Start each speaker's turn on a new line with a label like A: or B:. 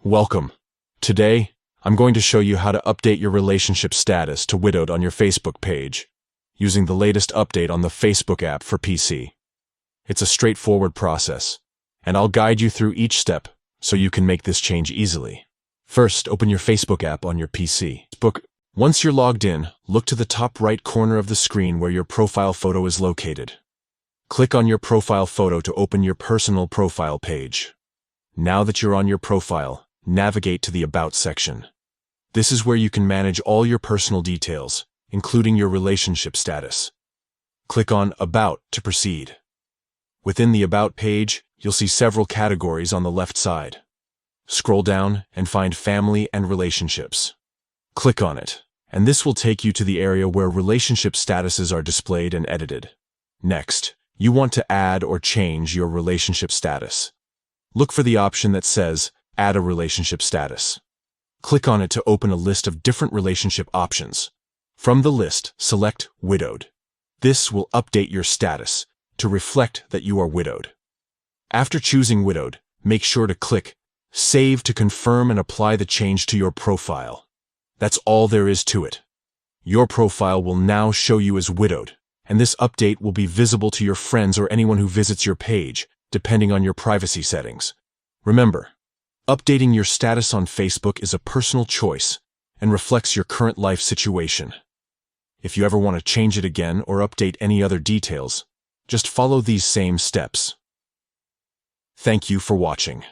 A: Welcome. Today, I'm going to show you how to update your relationship status to widowed on your Facebook page, using the latest update on the Facebook app for PC. It's a straightforward process, and I'll guide you through each step so you can make this change easily. First, open your Facebook app on your PC. Once you're logged in, look to the top right corner of the screen where your profile photo is located. Click on your profile photo to open your personal profile page. Now that you're on your profile, navigate to the About section. This is where you can manage all your personal details, including your relationship status. Click on About to proceed. Within the About page, you'll see several categories on the left side. Scroll down and find Family and Relationships. Click on it, and this will take you to the area where relationship statuses are displayed and edited. Next, you want to add or change your relationship status. Look for the option that says Add a relationship status. Click on it to open a list of different relationship options. From the list, select Widowed. This will update your status to reflect that you are widowed. After choosing Widowed, make sure to click Save to confirm and apply the change to your profile. That's all there is to it. Your profile will now show you as widowed, and this update will be visible to your friends or anyone who visits your page, depending on your privacy settings. Remember, updating your status on Facebook is a personal choice and reflects your current life situation. If you ever want to change it again or update any other details, just follow these same steps. Thank you for watching.